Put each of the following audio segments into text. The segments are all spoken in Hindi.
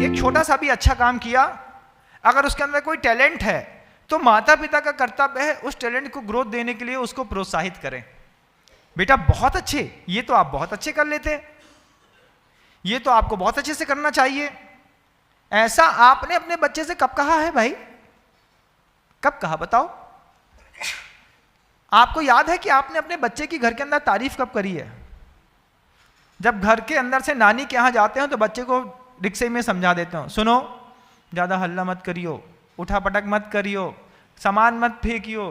एक छोटा सा भी अच्छा काम किया, अगर उसके अंदर कोई टैलेंट है तो माता पिता का कर्तव्य है उस टैलेंट को ग्रोथ देने के लिए उसको प्रोत्साहित करें। बेटा बहुत अच्छे, ये तो आप बहुत अच्छे कर लेते, ये तो आपको बहुत अच्छे से करना चाहिए। ऐसा आपने अपने बच्चे से कब कहा है भाई? कब कहा बताओ? आपको याद है कि आपने अपने बच्चे की घर के अंदर तारीफ कब करी है? जब घर के अंदर से नानी के यहां जाते हो तो बच्चे को रिक्शे में समझा देते हो, सुनो ज्यादा हल्ला मत करियो, उठा पटक मत करियो, सामान मत फेंकियो,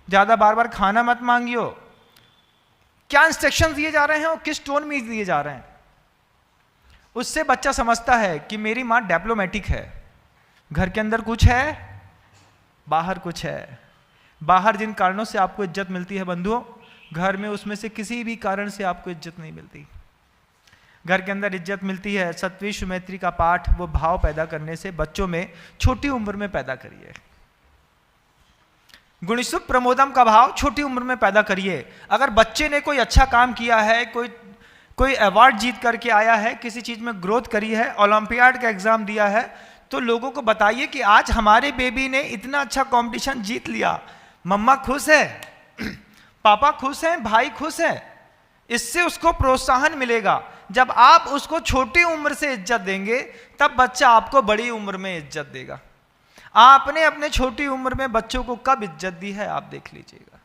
ज्यादा बार बार खाना मत मांगियो। क्या इंस्ट्रक्शंस दिए जा रहे हैं और किस टोन में दिए जा रहे हैं? उससे बच्चा समझता है कि मेरी माँ डिप्लोमेटिक है, घर के अंदर कुछ है बाहर कुछ है। बाहर जिन कारणों से आपको इज्जत मिलती है बंधुओं, घर में उसमें से किसी भी कारण से आपको इज्जत नहीं मिलती। घर के अंदर इज्जत मिलती है सत्वी सुमैत्री का पाठ, वो भाव पैदा करने से बच्चों में छोटी उम्र में पैदा करिए। गुणिसुख प्रमोदम का भाव छोटी उम्र में पैदा करिए। अगर बच्चे ने कोई अच्छा काम किया है, कोई अवार्ड जीत करके आया है, किसी चीज में ग्रोथ करी है, ओलंपियाड का एग्जाम दिया है, तो लोगों को बताइए कि आज हमारे बेबी ने इतना अच्छा कंपटीशन जीत लिया, मम्मा खुश है, पापा खुश हैं, भाई खुश है। इससे उसको प्रोत्साहन मिलेगा। जब आप उसको छोटी उम्र से इज्जत देंगे तब बच्चा आपको बड़ी उम्र में इज्जत देगा। आपने अपने छोटी उम्र में बच्चों को कब इज्जत दी है आप देख लीजिएगा।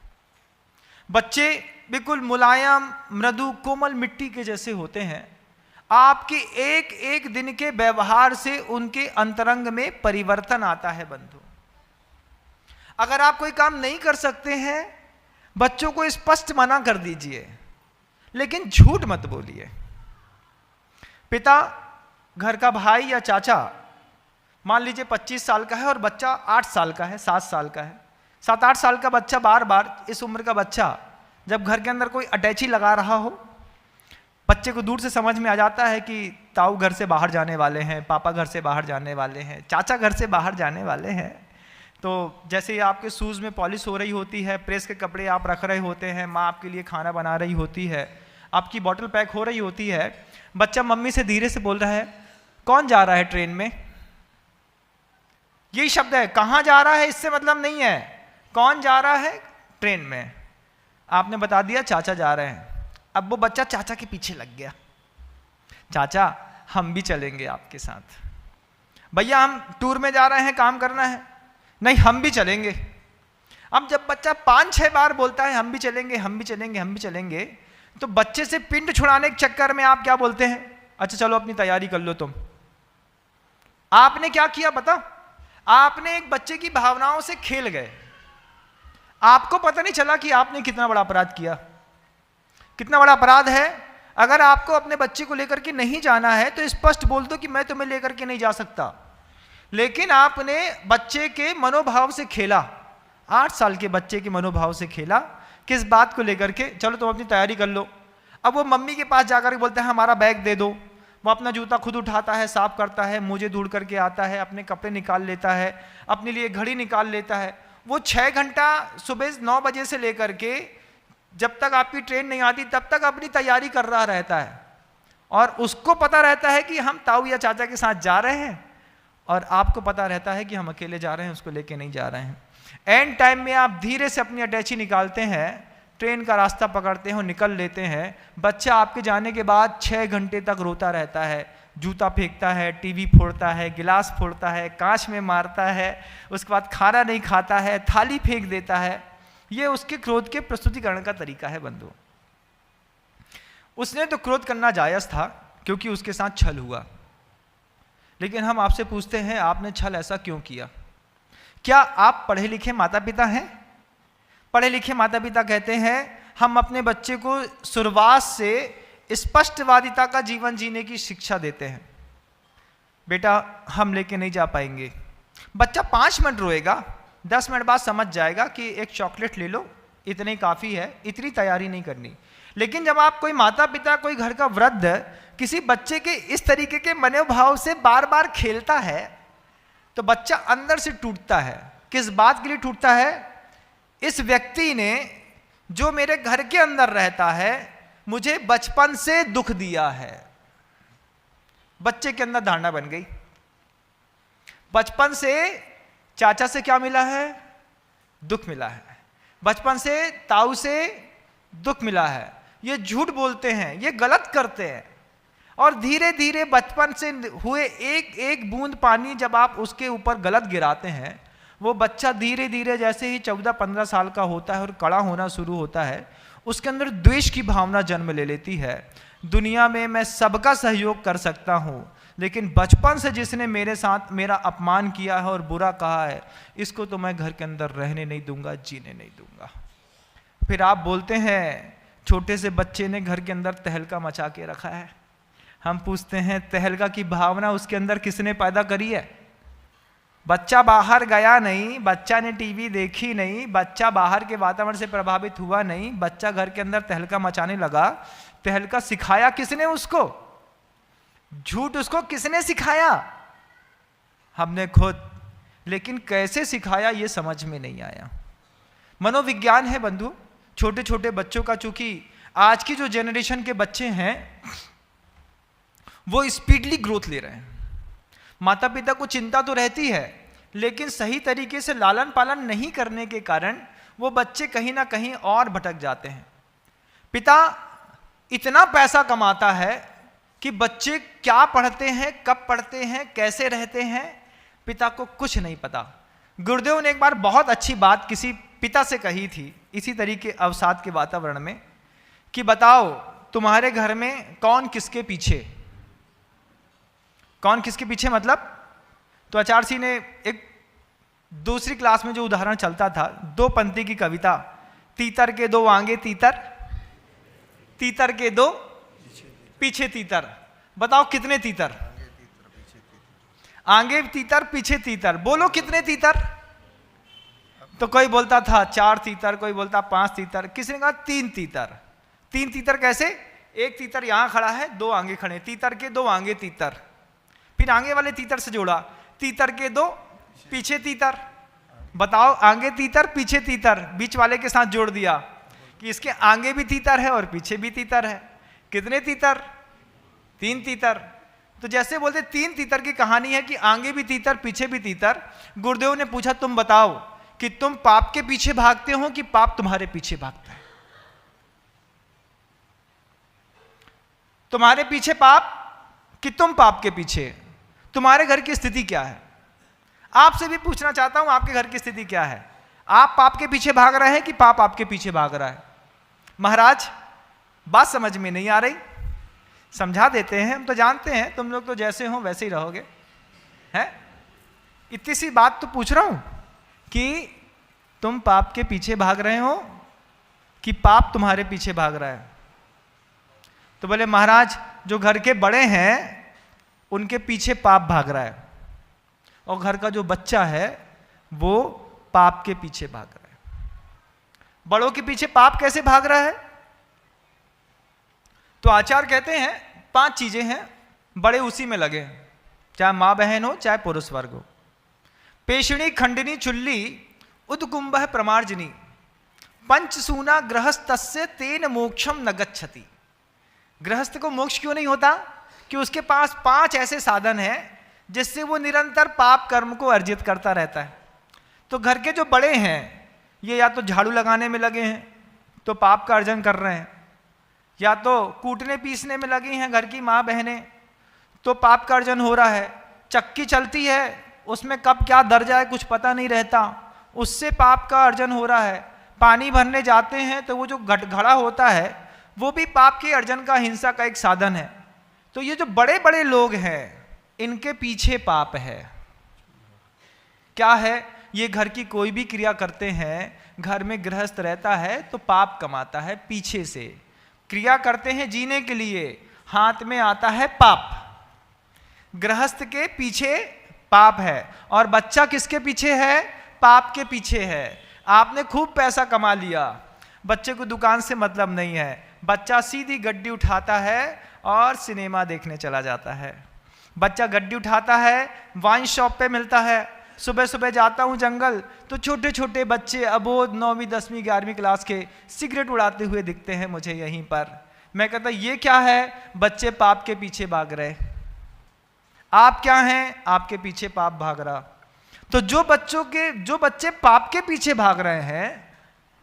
बच्चे बिल्कुल मुलायम मृदु कोमल मिट्टी के जैसे होते हैं। आपके एक एक दिन के व्यवहार से उनके अंतरंग में परिवर्तन आता है बंधु। अगर आप कोई काम नहीं कर सकते हैं, बच्चों को स्पष्ट मना कर दीजिए, लेकिन झूठ मत बोलिए। पिता घर का भाई या चाचा मान लीजिए 25 साल का है और बच्चा 8 साल का है, 7 साल का है, 7-8 साल का बच्चा बार बार इस उम्र का बच्चा जब घर के अंदर कोई अटैची लगा रहा हो, बच्चे को दूर से समझ में आ जाता है कि ताऊ घर से बाहर जाने वाले हैं, पापा घर से बाहर जाने वाले हैं, चाचा घर से बाहर जाने वाले हैं। तो जैसे ही आपके शूज़ में पॉलिश हो रही होती है, प्रेस के कपड़े आप रख रहे होते हैं, माँ आपके लिए खाना बना रही होती है, आपकी बॉटल पैक हो रही होती है, बच्चा मम्मी से धीरे से बोल रहा है कौन जा रहा है ट्रेन में? यही शब्द है, कहाँ जा रहा है इससे मतलब नहीं है, कौन जा रहा है ट्रेन में। आपने बता दिया चाचा जा रहे हैं। अब वो बच्चा चाचा के पीछे लग गया, चाचा हम भी चलेंगे आपके साथ। भैया हम टूर में जा रहे हैं, काम करना है, नहीं हम भी चलेंगे। अब जब बच्चा 5-6 बार बोलता है हम भी चलेंगे हम भी चलेंगे हम भी चलेंगे, तो बच्चे से पिंड छुड़ाने के चक्कर में आप क्या बोलते हैं, अच्छा चलो अपनी तैयारी कर लो तुम। आपने क्या किया बता? आपने एक बच्चे की भावनाओं से खेल गए। आपको पता नहीं चला कि आपने कितना बड़ा अपराध किया। कितना बड़ा अपराध है? अगर आपको अपने बच्चे को लेकर के नहीं जाना है तो स्पष्ट बोल दो कि मैं तुम्हें लेकर के नहीं जा सकता। लेकिन आपने बच्चे के मनोभाव से खेला, 8 साल के बच्चे के मनोभाव से खेला। किस बात को लेकर के? चलो तुम अपनी तैयारी कर लो। अब वो मम्मी के पास जाकर के बोलते हैं हमारा बैग दे दो। वो अपना जूता खुद उठाता है, साफ करता है, मुझे ढूंढ करके आता है, अपने कपड़े निकाल लेता है, अपने लिए घड़ी निकाल लेता है। वो 6 घंटा सुबह 9 बजे से लेकर के जब तक आपकी ट्रेन नहीं आती तब तक अपनी तैयारी कर रहा रहता है। और उसको पता रहता है कि हम ताऊ या चाचा के साथ जा रहे हैं, और आपको पता रहता है कि हम अकेले जा रहे हैं, उसको लेके नहीं जा रहे हैं। एंड टाइम में आप धीरे से अपनी अटैची निकालते हैं, ट्रेन का रास्ता पकड़ते हैं और निकल लेते हैं। बच्चा आपके जाने के बाद 6 घंटे तक रोता रहता है, जूता फेंकता है, टीवी फोड़ता है, गिलास फोड़ता है, कांच में मारता है, उसके बाद खाना नहीं खाता है, थाली फेंक देता है। ये उसके क्रोध के प्रस्तुतिकरण का तरीका है बंधु। उसने तो क्रोध करना जायज था क्योंकि उसके साथ छल हुआ, लेकिन हम आपसे पूछते हैं आपने छल ऐसा क्यों किया? क्या आप पढ़े लिखे माता पिता हैं? पढ़े लिखे माता पिता कहते हैं हम अपने बच्चे को शुरुआत से स्पष्टवादिता का जीवन जीने की शिक्षा देते हैं। बेटा हम लेके नहीं जा पाएंगे। बच्चा 5 मिनट रोएगा, 10 मिनट बाद समझ जाएगा कि एक चॉकलेट ले लो, इतने काफ़ी है, इतनी तैयारी नहीं करनी। लेकिन जब आप कोई माता पिता, कोई घर का वृद्ध किसी बच्चे के इस तरीके के मनोभाव से बार बार खेलता है तो बच्चा अंदर से टूटता है। किस बात के लिए टूटता है? इस व्यक्ति ने जो मेरे घर के अंदर रहता है मुझे बचपन से दुख दिया है। बच्चे के अंदर धारणा बन गई। बचपन से चाचा से क्या मिला है? दुख मिला है। बचपन से ताऊ से दुख मिला है। ये झूठ बोलते हैं, ये गलत करते हैं, और धीरे धीरे बचपन से हुए एक एक बूंद पानी जब आप उसके ऊपर गलत गिराते हैं, वो बच्चा धीरे धीरे जैसे ही 14-15 साल का होता है और कड़ा होना शुरू होता है, उसके अंदर द्वेष की भावना जन्म ले लेती है। दुनिया में मैं सबका सहयोग कर सकता हूँ, लेकिन बचपन से जिसने मेरे साथ मेरा अपमान किया है और बुरा कहा है, इसको तो मैं घर के अंदर रहने नहीं दूंगा, जीने नहीं दूंगा। फिर आप बोलते हैं छोटे से बच्चे ने घर के अंदर तहलका मचा के रखा है। हम पूछते हैं तहलका की भावना उसके अंदर किसने पैदा करी है? बच्चा बाहर गया नहीं, बच्चा ने टीवी देखी नहीं, बच्चा बाहर के वातावरण से प्रभावित हुआ नहीं, बच्चा घर के अंदर तहलका मचाने लगा। तहलका सिखाया किसने उसको? झूठ उसको किसने सिखाया? हमने खुद। लेकिन कैसे सिखाया ये समझ में नहीं आया। मनोविज्ञान है बंधु, छोटे छोटे बच्चों का, चूंकि आज की जो जनरेशन के बच्चे हैं वो स्पीडली ग्रोथ ले रहे हैं। माता पिता को चिंता तो रहती है, लेकिन सही तरीके से लालन पालन नहीं करने के कारण वो बच्चे कहीं ना कहीं और भटक जाते हैं। पिता इतना पैसा कमाता है कि बच्चे क्या पढ़ते हैं, कब पढ़ते हैं, कैसे रहते हैं, पिता को कुछ नहीं पता। गुरुदेव ने एक बार बहुत अच्छी बात किसी पिता से कही थी इसी तरीके अवसाद के वातावरण में, कि बताओ तुम्हारे घर में कौन किसके पीछे, कौन किसके पीछे मतलब? तो आचार्य सिंह ने एक दूसरी क्लास में जो उदाहरण चलता था, 2 पंक्ति की कविता, तीतर के 2 आगे तीतर, तीतर के 2 पीछे तीतर। बताओ कितने तीतर? आगे तीतर पीछे तीतर। बोलो कितने तीतर? तो कोई बोलता था 4 तीतर, कोई बोलता 5 तीतर, किसी ने कहा 3 तीतर। 3 तीतर कैसे? एक तीतर यहां खड़ा है, 2 आगे खड़े, तीतर के 2 आगे तीतर। फिर आगे वाले तीतर से जोड़ा, तीतर के 2 पीछे तीतर। बताओ आगे तीतर पीछे तीतर, बीच वाले के साथ जोड़ दिया कि इसके आगे भी तीतर है और पीछे भी तीतर है। कितने तीतर? 3 तीतर। तो जैसे बोलते 3 तीतर की कहानी है कि आगे भी तीतर पीछे भी तीतर। गुरुदेव ने पूछा तुम बताओ कि तुम पाप के पीछे भागते हो कि पाप तुम्हारे पीछे भागता है? तुम्हारे पीछे पाप कि तुम पाप के पीछे? तुम्हारे घर की स्थिति क्या है? आपसे भी पूछना चाहता हूं, आपके घर की स्थिति क्या है? आप पाप के पीछे भाग रहे हैं कि पाप आपके पीछे भाग रहा है? महाराज बात समझ में नहीं आ रही, समझा देते हैं। हम तो जानते हैं तुम लोग तो जैसे हो वैसे ही रहोगे, हैं? इतनी सी बात तो पूछ रहा हूं कि तुम पाप के पीछे भाग रहे हो कि पाप तुम्हारे पीछे भाग रहा है? तो बोले महाराज जो घर के बड़े हैं उनके पीछे पाप भाग रहा है, और घर का जो बच्चा है वो पाप के पीछे भाग रहा है। बड़ों के पीछे पाप कैसे भाग रहा है? तो आचार्य कहते हैं 5 चीजें हैं, बड़े उसी में लगे हैं, चाहे मां बहन हो चाहे पुरुष वर्ग हो। पेशणी खंडनी चुल्ली उद्कुंभ प्रमार्जनी पंचसूना गृहस्थस्य तेन मोक्षम न गच्छति। गृहस्थ को मोक्ष क्यों नहीं होता? कि उसके पास 5 ऐसे साधन हैं जिससे वो निरंतर पाप कर्म को अर्जित करता रहता है। तो घर के जो बड़े हैं ये या तो झाड़ू लगाने में लगे हैं तो पाप का अर्जन कर रहे हैं, या तो कूटने पीसने में लगी हैं घर की माँ बहनें तो पाप का अर्जन हो रहा है। चक्की चलती है उसमें कब क्या दर जाए कुछ पता नहीं रहता, उससे पाप का अर्जन हो रहा है। पानी भरने जाते हैं तो वो जो घड़ा होता है वो भी पाप के अर्जन का, हिंसा का एक साधन है। तो ये जो बड़े बड़े लोग हैं इनके पीछे पाप है। क्या है? ये घर की कोई भी क्रिया करते हैं, घर में गृहस्थ रहता है तो पाप कमाता है, पीछे से क्रिया करते हैं जीने के लिए, हाथ में आता है पाप। गृहस्थ के पीछे पाप है और बच्चा किसके पीछे है? पाप के पीछे है। आपने खूब पैसा कमा लिया, बच्चे को दुकान से मतलब नहीं है, बच्चा सीधी गड्डी उठाता है और सिनेमा देखने चला जाता है। बच्चा गड्डी उठाता है, वाइन शॉप पे मिलता है। सुबह सुबह जाता हूँ जंगल तो छोटे छोटे बच्चे अबोध 9वीं 10वीं 11वीं क्लास के सिगरेट उड़ाते हुए दिखते हैं मुझे यहीं पर। मैं कहता ये क्या है? बच्चे पाप के पीछे भाग रहे। आप क्या हैं? आपके पीछे पाप भाग रहा। तो जो बच्चे पाप के पीछे भाग रहे हैं,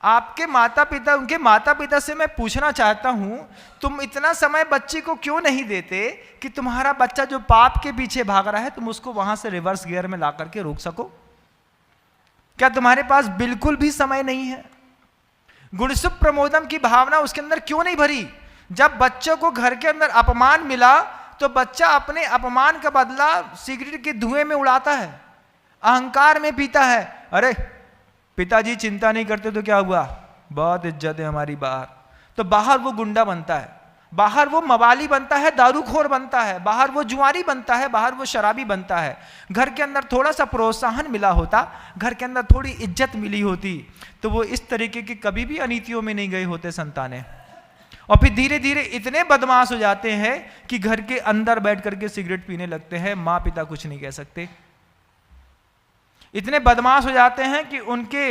आपके माता पिता, उनके माता पिता से मैं पूछना चाहता हूं, तुम इतना समय बच्चे को क्यों नहीं देते कि तुम्हारा बच्चा जो पाप के पीछे भाग रहा है तुम उसको वहां से रिवर्स गियर में ला करके रोक सको? क्या तुम्हारे पास बिल्कुल भी समय नहीं है? गुणसुख प्रमोदम की भावना उसके अंदर क्यों नहीं भरी? जब बच्चों को घर के अंदर अपमान मिला तो बच्चा अपने अपमान का बदला सिगरेट के धुएं में उड़ाता है, अहंकार में पीता है। अरे पिताजी चिंता नहीं करते तो क्या हुआ, बहुत इज्जत है हमारी बाहर। तो बाहर वो गुंडा बनता है, बाहर वो मवाली बनता है, दारूखोर बनता है, बाहर वो जुआरी बनता है, बाहर वो शराबी बनता है। घर के अंदर थोड़ा सा प्रोत्साहन मिला होता, घर के अंदर थोड़ी इज्जत मिली होती, तो वो इस तरीके की कभी भी अनीतियों में नहीं गए होते संतानें। और फिर धीरे धीरे इतने बदमाश हो जाते हैं कि घर के अंदर बैठ करके सिगरेट पीने लगते हैं, माँ पिता कुछ नहीं कह सकते। इतने बदमाश हो जाते हैं कि उनके,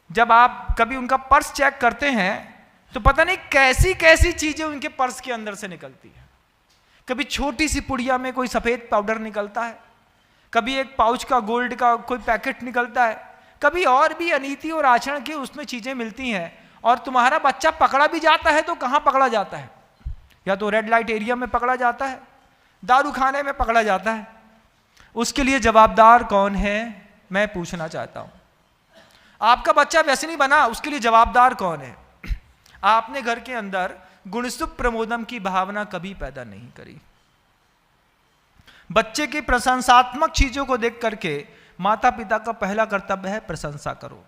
जब आप कभी उनका पर्स चेक करते हैं तो पता नहीं कैसी कैसी चीजें उनके पर्स के अंदर से निकलती है। कभी छोटी सी पुड़िया में कोई सफेद पाउडर निकलता है, कभी एक पाउच का गोल्ड का कोई पैकेट निकलता है, कभी और भी अनीति और आचरण की उसमें चीजें मिलती हैं। और तुम्हारा बच्चा पकड़ा भी जाता है तो कहां पकड़ा जाता है? या तो रेड लाइट एरिया में पकड़ा जाता है, दारू खाने में पकड़ा जाता है। उसके लिए जवाबदार कौन है, मैं पूछना चाहता हूं। आपका बच्चा व्यसनी बना, उसके लिए जवाबदार कौन है? आपने घर के अंदर गुणसुख प्रमोदम की भावना कभी पैदा नहीं करी। बच्चे की प्रशंसात्मक चीजों को देख करके माता पिता का पहला कर्तव्य है प्रशंसा करो।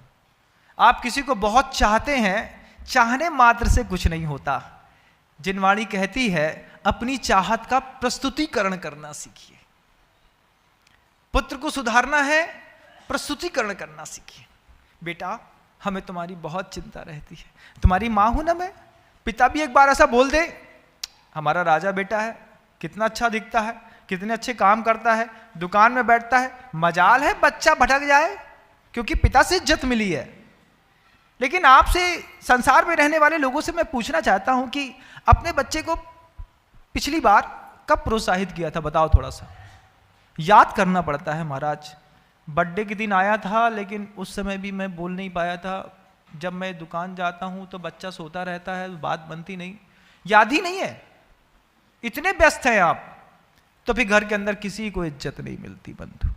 आप किसी को बहुत चाहते हैं, चाहने मात्र से कुछ नहीं होता। जिनवाणी कहती है अपनी चाहत का प्रस्तुतिकरण करना सीखिए। पुत्र को सुधारना है, प्रस्तुतिकरण करना सीखिए। बेटा हमें तुम्हारी बहुत चिंता रहती है, तुम्हारी माँ हूं ना मैं। पिता भी एक बार ऐसा बोल दे, हमारा राजा बेटा है, कितना अच्छा दिखता है, कितने अच्छे काम करता है, दुकान में बैठता है, मजाल है बच्चा भटक जाए, क्योंकि पिता से इज्जत मिली है। लेकिन आपसे, संसार में रहने वाले लोगों से मैं पूछना चाहता हूं कि अपने बच्चे को पिछली बार कब प्रोत्साहित किया था, बताओ थोड़ा सा। याद करना पड़ता है महाराज। बर्थडे के दिन आया था, लेकिन उस समय भी मैं बोल नहीं पाया था। जब मैं दुकान जाता हूं तो बच्चा सोता रहता है, बात बनती नहीं, याद ही नहीं है, इतने व्यस्त हैं आप। तो फिर घर के अंदर किसी को इज्जत नहीं मिलती बंधु।